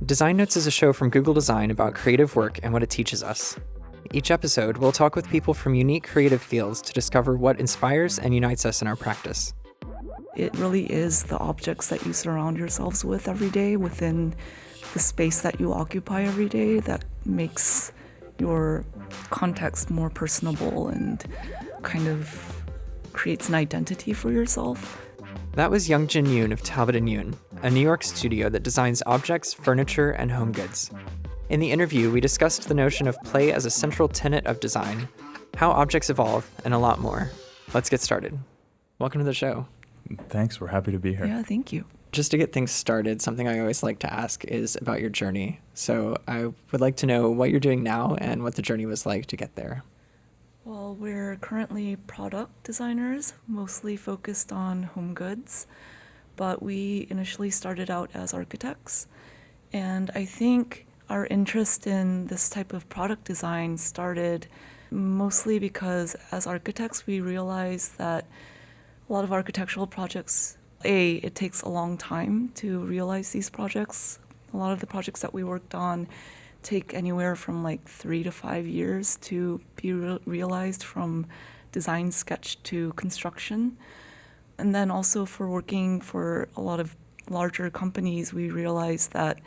Design Notes is a show from Google Design about creative work and what it teaches us. Each episode, we'll talk with people from unique creative fields to discover what inspires and unites us in our practice. It really is the objects that you surround yourselves with every day within the space that you occupy every day that makes your context more personable and kind of creates an identity for yourself. That was Yoon of Talbot and Yoon, a New York studio that designs objects, furniture, and home goods. In the interview, we discussed the notion of play as a central tenet of design, how objects evolve, and a lot more. Let's get started. Welcome to the show. Thanks, we're happy to be here. Yeah, thank you. Just to get things started, something I always like to ask is about your journey. So I would like to know what you're doing now and what the journey was like to get there. Well, we're currently product designers, mostly focused on home goods, but we initially started out as architects. And I think our interest in this type of product design started mostly because as architects, we realized that a lot of architectural projects, it takes a long time to realize these projects. A lot of the projects that we worked on take anywhere from like 3 to 5 years to be realized from design sketch to construction. And then also for working for a lot of larger companies, we realized that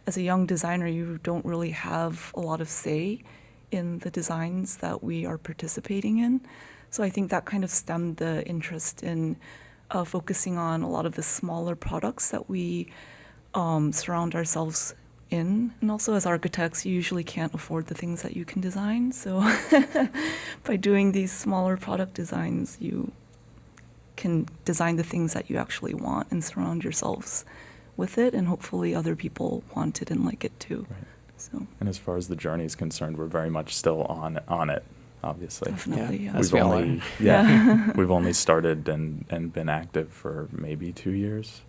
as a young designer, you don't really have a lot of say in the designs that we are participating in. So I think that kind of stemmed the interest in focusing on a lot of the smaller products that we surround ourselves in. And also as architects, you usually can't afford the things that you can design. So by doing these smaller product designs, you can design the things that you actually want and surround yourselves with it. And hopefully other people want it and like it too. Right. So. And as far as the journey is concerned, we're very much still on it, obviously. Definitely, yeah. As we all are. We've only started and been active for maybe 2 years.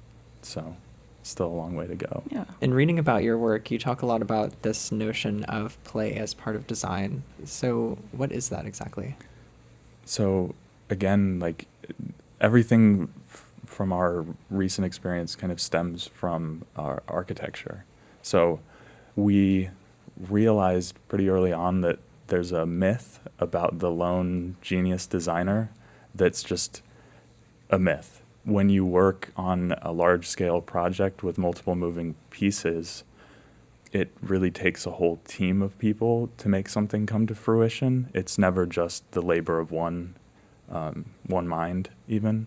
So still a long way to go. Yeah. In reading about your work, you talk a lot about this notion of play as part of design. So what is that exactly? So again, like everything from our recent experience kind of stems from our architecture. So we realized pretty early on that there's a myth about the lone genius designer that's just a myth. When you work on a large-scale project with multiple moving pieces, it really takes a whole team of people to make something come to fruition. It's never just the labor of one mind, even.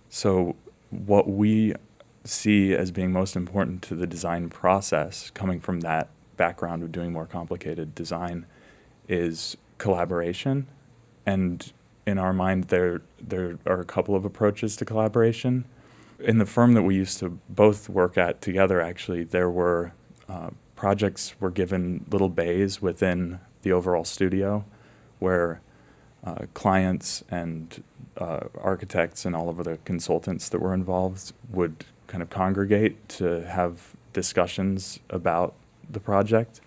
So what we see as being most important to the design process, coming from that background of doing more complicated design, is collaboration. And in our mind, there are a couple of approaches to collaboration. In the firm that we used to both work at together, actually, there were projects were given little bays within the overall studio where clients and architects and all of the consultants that were involved would kind of congregate to have discussions about the project.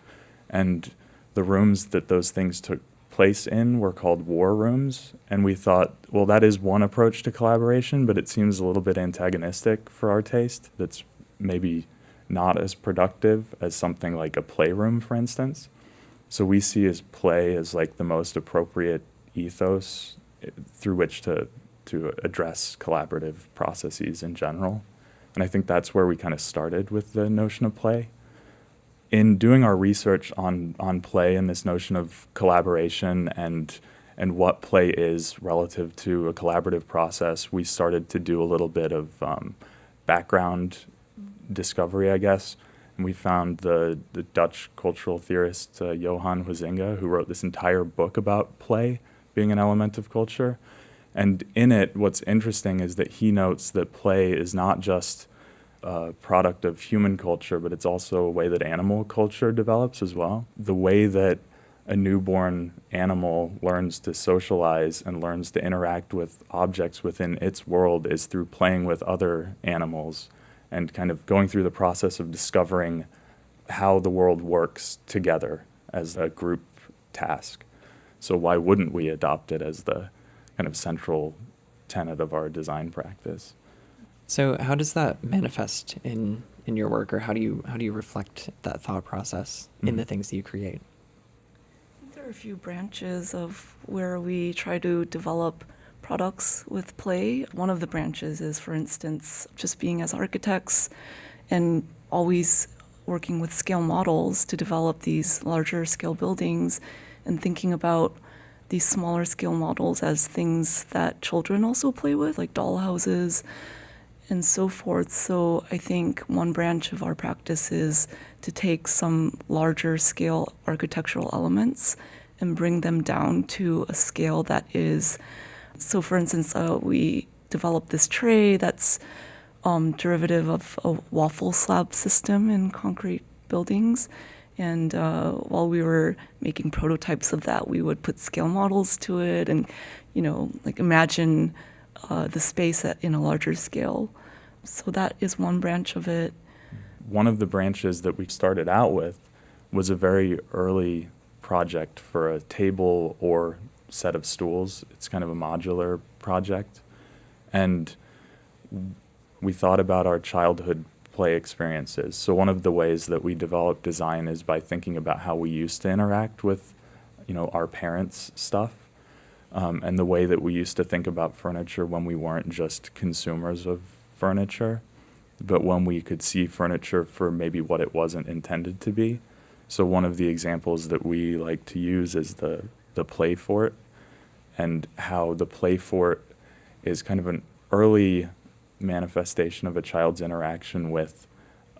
And the rooms that those things took place in were called war rooms. And we thought, well, that is one approach to collaboration, but it seems a little bit antagonistic for our taste. That's maybe not as productive as something like a playroom, for instance. So we see as play as like the most appropriate ethos through which to address collaborative processes in general. And I think that's where we kind of started with the notion of play. In doing our research on play and this notion of collaboration and what play is relative to a collaborative process, we started to do a little bit of background discovery, I guess. And we found the Dutch cultural theorist Johan Huizinga, who wrote this entire book about play being an element of culture. And in it, what's interesting is that he notes that play is not just a product of human culture, but it's also a way that animal culture develops as well. The way that a newborn animal learns to socialize and learns to interact with objects within its world is through playing with other animals and kind of going through the process of discovering how the world works together as a group task. So why wouldn't we adopt it as the kind of central tenet of our design practice? So how does that manifest in in your work, or how do you reflect that thought process in the things that you create? There are a few branches of where we try to develop products with play. One of the branches is, for instance, just being as architects and always working with scale models to develop these larger scale buildings and thinking about these smaller scale models as things that children also play with, like doll houses and so forth. So I think one branch of our practice is to take some larger scale architectural elements and bring them down to a scale that is, so for instance, we developed this tray that's derivative of a waffle slab system in concrete buildings. And while we were making prototypes of that, we would put scale models to it and, like imagine the space in a larger scale. So that is one branch of it. One of the branches that we started out with was a very early project for a table or set of stools. It's kind of a modular project. And we thought about our childhood play experiences. So one of the ways that we develop design is by thinking about how we used to interact with, our parents' stuff, and the way that we used to think about furniture when we weren't just consumers of furniture, but when we could see furniture for maybe what it wasn't intended to be. So one of the examples that we like to use is the play fort, and how the play fort is kind of an early manifestation of a child's interaction with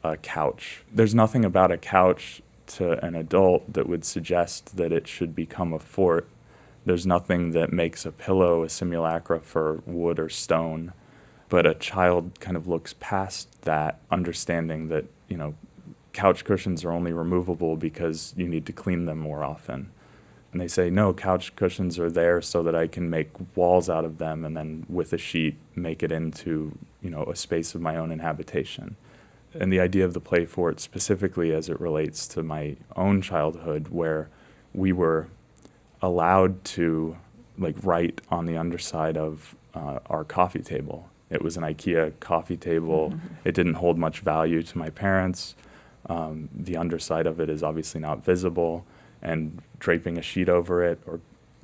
a couch. There's nothing about a couch to an adult that would suggest that it should become a fort. There's nothing that makes a pillow a simulacra for wood or stone. But a child kind of looks past that, understanding that, couch cushions are only removable because you need to clean them more often. And they say, no, couch cushions are there so that I can make walls out of them and then with a sheet make it into, a space of my own inhabitation. And the idea of the play fort specifically as it relates to my own childhood, where we were allowed to write on the underside of our coffee table. It was an IKEA coffee table. Mm-hmm. It didn't hold much value to my parents. The underside of it is obviously not visible, and draping a sheet over it or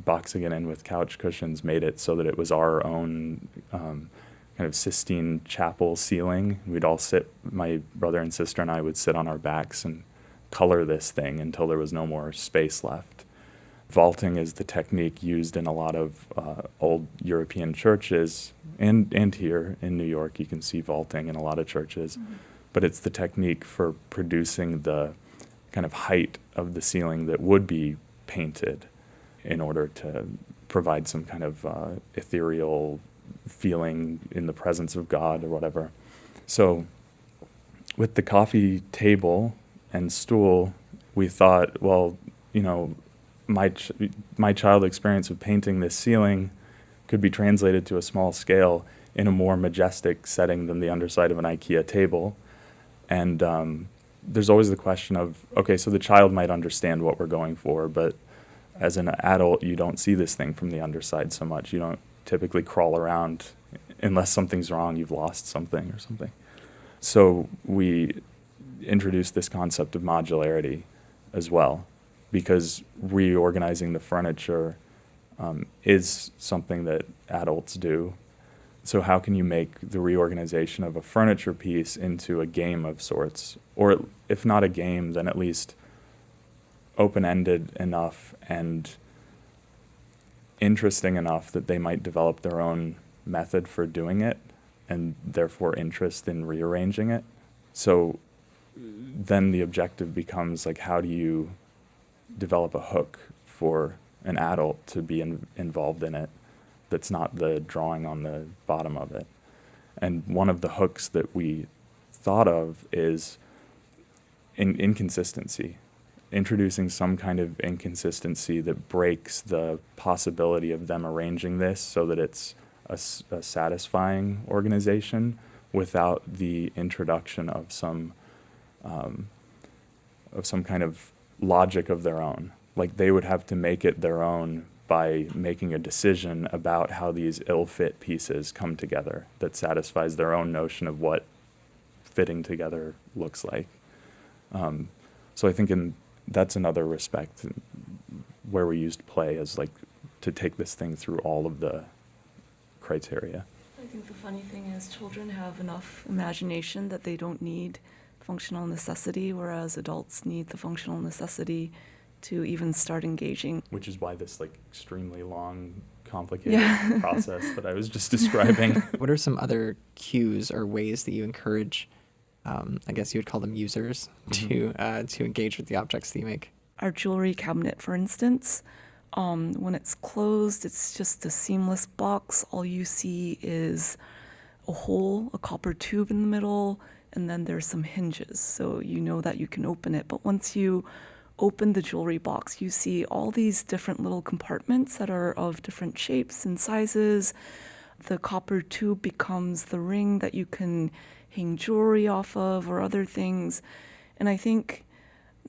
boxing it in with couch cushions made it so that it was our own kind of Sistine Chapel ceiling. We'd all sit, my brother and sister and I would sit on our backs and color this thing until there was no more space left. Vaulting is the technique used in a lot of old European churches, and here in New York you can see vaulting in a lot of churches. Mm-hmm. But it's the technique for producing the kind of height of the ceiling that would be painted in order to provide some kind of ethereal feeling in the presence of God or whatever. So with the coffee table and stool, we thought, well, my child experience of painting this ceiling could be translated to a small scale in a more majestic setting than the underside of an IKEA table. And there's always the question of, okay, so the child might understand what we're going for, but as an adult, you don't see this thing from the underside so much. You don't typically crawl around unless something's wrong, you've lost something or something. So we introduced this concept of modularity as well, because reorganizing the furniture is something that adults do. So how can you make the reorganization of a furniture piece into a game of sorts? Or if not a game, then at least open-ended enough and interesting enough that they might develop their own method for doing it and therefore interest in rearranging it. So then the objective becomes how do you develop a hook for an adult to be involved in it that's not the drawing on the bottom of it. And one of the hooks that we thought of is inconsistency, introducing some kind of inconsistency that breaks the possibility of them arranging this so that it's a satisfying organization without the introduction of some kind of logic of their own. They would have to make it their own by making a decision about how these ill-fit pieces come together that satisfies their own notion of what fitting together looks like. So I think that's another respect where we used play as like to take this thing through all of the criteria. I think the funny thing is children have enough imagination that they don't need functional necessity, whereas adults need the functional necessity to even start engaging. Which is why this like extremely long, complicated process that I was just describing. What are some other cues or ways that you encourage, I guess you would call them users, to engage with the objects that you make? Our jewelry cabinet, for instance, when it's closed, it's just a seamless box. All you see is a hole, a copper tube in the middle, and then there's some hinges, so you know that you can open it. But once you open the jewelry box, you see all these different little compartments that are of different shapes and sizes. The copper tube becomes the ring that you can hang jewelry off of or other things. And I think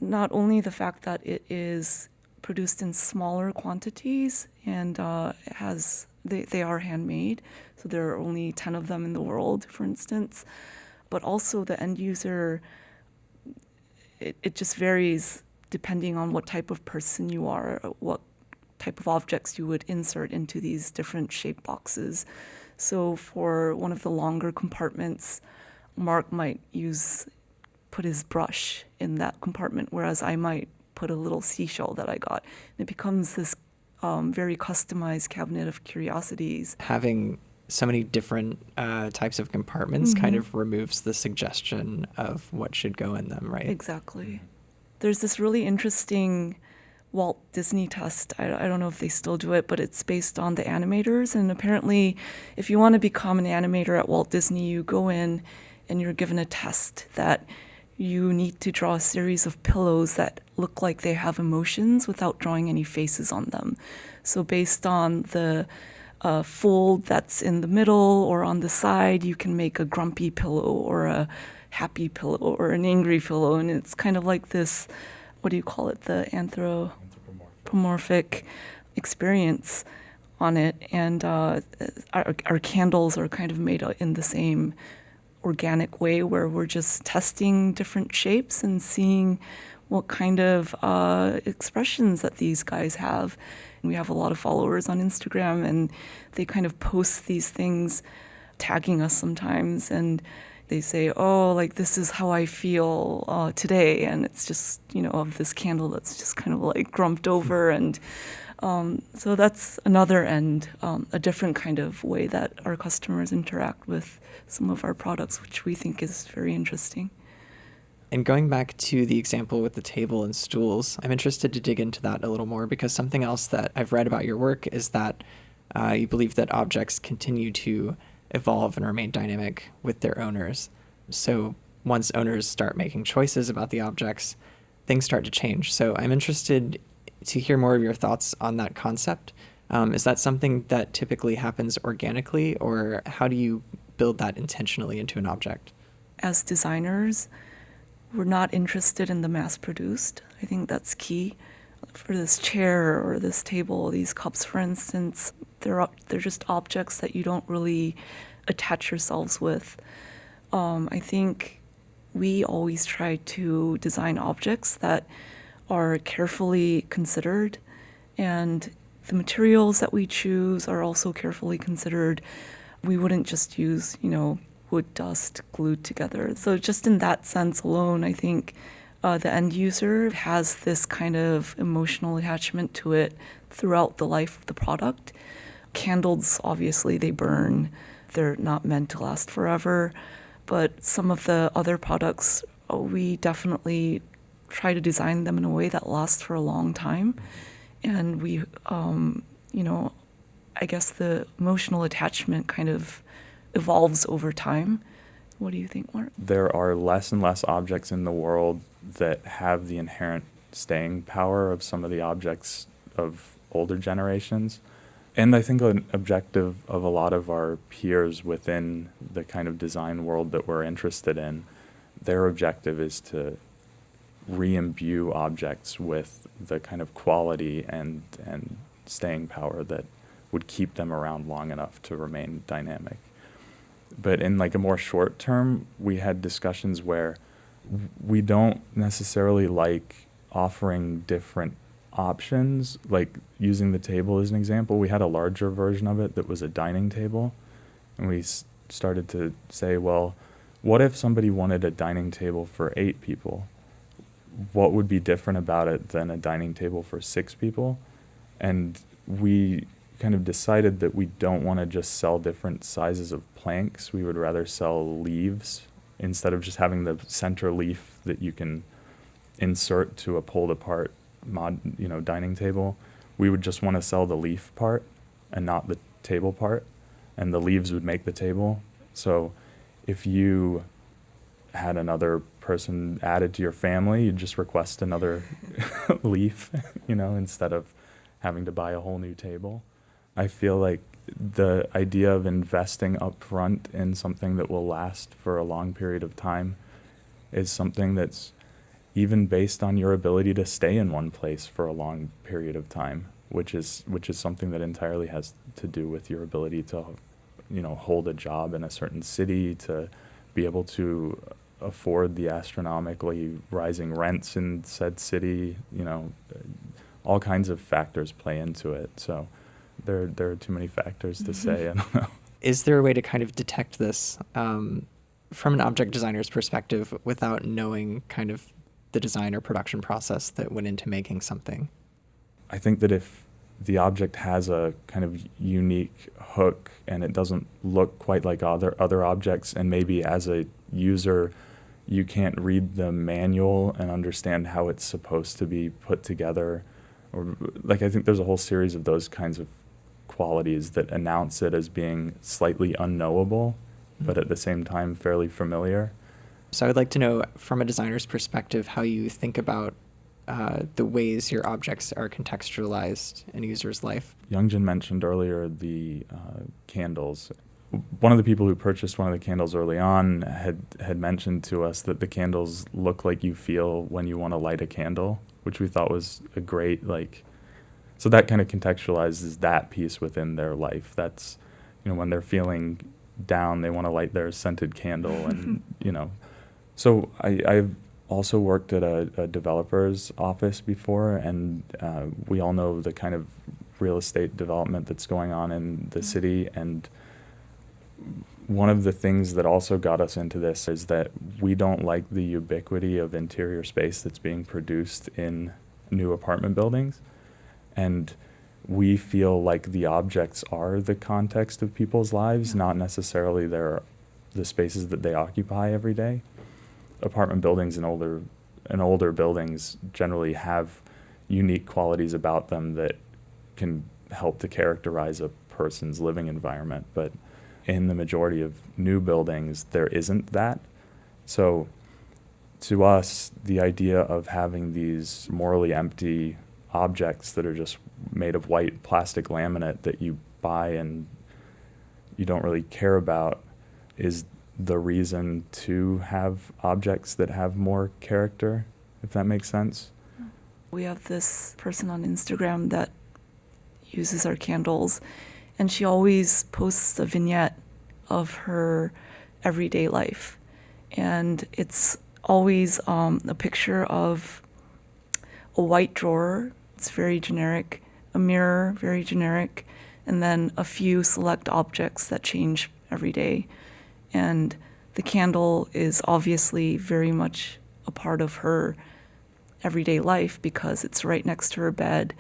not only the fact that it is produced in smaller quantities and they are handmade, so there are only 10 of them in the world, for instance, but also the end user, it just varies depending on what type of person you are, what type of objects you would insert into these different shape boxes. So for one of the longer compartments, Mark might put his brush in that compartment, whereas I might put a little seashell that I got. And it becomes this very customized cabinet of curiosities. Having so many different types of compartments kind of removes the suggestion of what should go in them, right? Exactly. There's this really interesting Walt Disney test. I don't know if they still do it, but it's based on the animators. And apparently, if you want to become an animator at Walt Disney, you go in and you're given a test that you need to draw a series of pillows that look like they have emotions without drawing any faces on them. So based on the fold that's in the middle or on the side, you can make a grumpy pillow or a happy pillow or an angry pillow. And it's kind of like this, what do you call it, the anthropomorphic experience on it. And our candles are kind of made in the same organic way, where we're just testing different shapes and seeing what kind of expressions that these guys have. And we have a lot of followers on Instagram, and they kind of post these things, tagging us sometimes, and they say, oh, like, this is how I feel today. And it's just, of this candle that's just kind of like grumped over. And so that's another end, a different kind of way that our customers interact with some of our products, which we think is very interesting. And going back to the example with the table and stools, I'm interested to dig into that a little more, because something else that I've read about your work is that you believe that objects continue to evolve and remain dynamic with their owners. So once owners start making choices about the objects, things start to change. So I'm interested to hear more of your thoughts on that concept. Is that something that typically happens organically, or how do you build that intentionally into an object? As designers, we're not interested in the mass-produced. I think that's key. For this chair or this table, these cups, for instance, they're just objects that you don't really attach yourselves with. I think we always try to design objects that are carefully considered, and the materials that we choose are also carefully considered. We wouldn't just use, wood dust glued together. So just in that sense alone, I think the end user has this kind of emotional attachment to it throughout the life of the product. Candles, obviously, they burn. They're not meant to last forever. But some of the other products, we definitely try to design them in a way that lasts for a long time. And we, I guess the emotional attachment kind of evolves over time. What do you think, Mark? There are less and less objects in the world that have the inherent staying power of some of the objects of older generations. And I think an objective of a lot of our peers within the kind of design world that we're interested in, their objective is to re-imbue objects with the kind of quality and staying power that would keep them around long enough to remain dynamic. But in like a more short term, we had discussions where we don't necessarily like offering different options. Like using the table as an example, we had a larger version of it that was a dining table. And we started to say, well, what if somebody wanted a dining table for 8 people? What would be different about it than a dining table for 6 people? And we kind of decided that we don't want to just sell different sizes of planks. We would rather sell leaves instead of just having the center leaf that you can insert to a pulled apart dining table. We would just want to sell the leaf part and not the table part, and the leaves would make the table. So if you had another person added to your family, you'd just request another leaf, instead of having to buy a whole new table. I feel like the idea of investing upfront in something that will last for a long period of time is something that's even based on your ability to stay in one place for a long period of time, which is something that entirely has to do with your ability to, hold a job in a certain city, to be able to afford the astronomically rising rents in said city. All kinds of factors play into it. So there are too many factors to say. I don't know. Is there a way to kind of detect this from an object designer's perspective without knowing kind of the design or production process that went into making something? I think that if the object has a kind of unique hook and it doesn't look quite like other objects, and maybe as a user you can't read the manual and understand how it's supposed to be put together, or like I think there's a whole series of those kinds of qualities that announce it as being slightly unknowable, but at the same time fairly familiar. So I would like to know, from a designer's perspective, how you think about the ways your objects are contextualized in a user's life. Youngjin mentioned earlier the candles. One of the people who purchased one of the candles early on had mentioned to us that the candles look like you feel when you want to light a candle, which we thought was a great, so that kind of contextualizes that piece within their life. That's, when they're feeling down, they want to light their scented candle, and, So I've also worked at a developer's office before, and we all know the kind of real estate development that's going on in the city. And one of the things that also got us into this is that we don't like the ubiquity of interior space that's being produced in new apartment buildings. And we feel like the objects are the context of people's lives, not necessarily the spaces that they occupy every day. Apartment buildings and older buildings generally have unique qualities about them that can help to characterize a person's living environment. But in the majority of new buildings, there isn't that. So to us, the idea of having these morally empty objects that are just made of white plastic laminate that you buy and you don't really care about is the reason to have objects that have more character, if that makes sense. We have this person on Instagram that uses our candles, and she always posts a vignette of her everyday life. And it's always a picture of a white drawer, it's very generic, a mirror, very generic, and then a few select objects that change every day. And the candle is obviously very much a part of her everyday life because it's right next to her bed.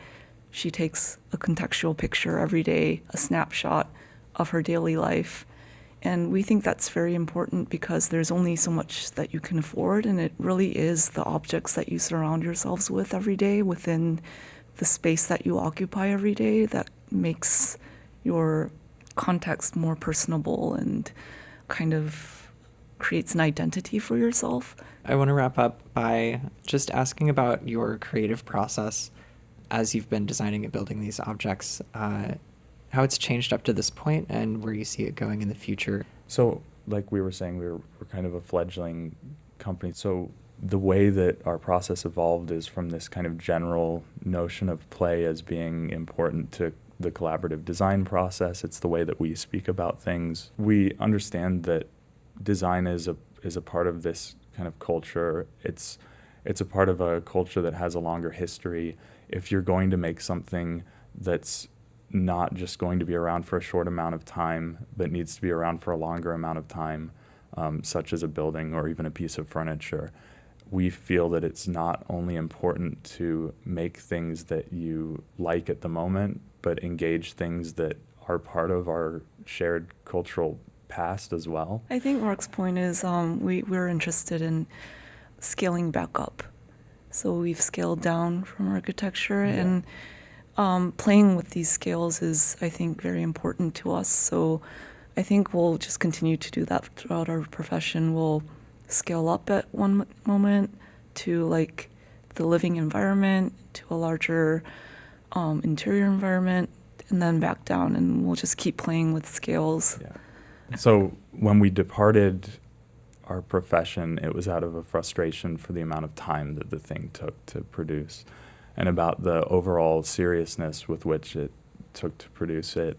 She takes a contextual picture every day, a snapshot of her daily life. And we think that's very important because there's only so much that you can afford, and it really is the objects that you surround yourselves with every day within the space that you occupy every day that makes your context more personable and kind of creates an identity for yourself. I want to wrap up by just asking about your creative process as you've been designing and building these objects, how it's changed up to this point and where you see it going in the future. So like we were saying, we're kind of a fledgling company. So the way that our process evolved is from this kind of general notion of play as being important to the collaborative design process. It's the way that we speak about things. We understand that design is a part of this kind of culture. It's a part of a culture that has a longer history. If you're going to make something that's not just going to be around for a short amount of time, but needs to be around for a longer amount of time, such as a building or even a piece of furniture, we feel that it's not only important to make things that you like at the moment, but engage things that are part of our shared cultural past as well. I think Mark's point is we're interested in scaling back up. So we've scaled down from architecture, and playing with these scales is, I think, very important to us. So I think we'll just continue to do that throughout our profession. We'll scale up at one moment to like the living environment, to a larger interior environment, and then back down, and we'll just keep playing with scales. Yeah. So when we departed our profession, it was out of a frustration for the amount of time that the thing took to produce, and about the overall seriousness with which it took to produce it.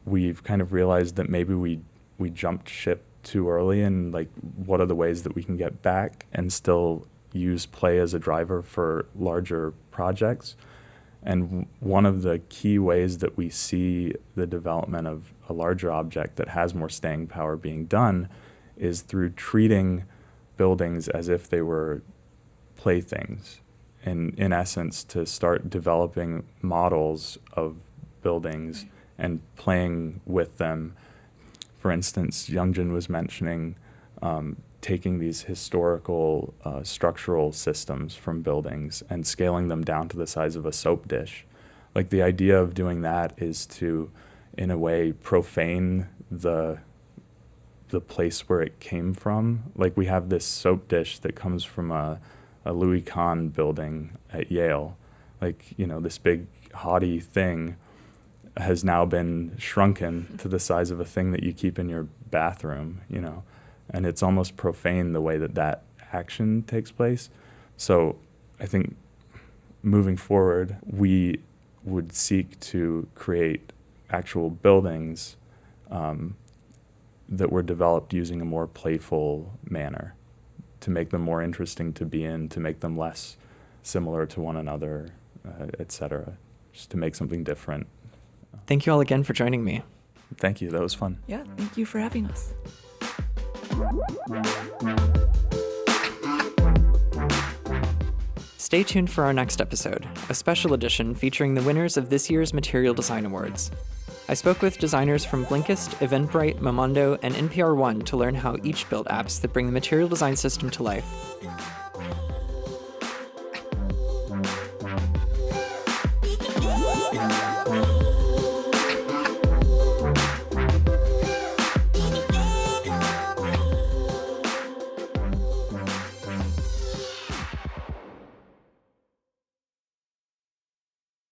We've kind of realized that maybe we jumped ship too early, and like, what are the ways that we can get back and still use play as a driver for larger projects. And one of the key ways that we see the development of a larger object that has more staying power being done is through treating buildings as if they were playthings. And in essence, to start developing models of buildings and playing with them. For instance, Yoongjin was mentioning taking these historical structural systems from buildings and scaling them down to the size of a soap dish. Like, the idea of doing that is to, in a way, profane the place where it came from. Like, we have this soap dish that comes from a Louis Kahn building at Yale. Like, you know, this big haughty thing has now been shrunken to the size of a thing that you keep in your bathroom, you know, and it's almost profane the way that action takes place. So I think moving forward, we would seek to create actual buildings that were developed using a more playful manner, to make them more interesting to be in, to make them less similar to one another, etc., just to make something different. Thank you all again for joining me. Thank you. That was fun. Yeah, thank you for having us. Stay tuned for our next episode, a special edition featuring the winners of this year's Material Design Awards. I spoke with designers from Blinkist, Eventbrite, Momondo, and NPR One to learn how each built apps that bring the material design system to life.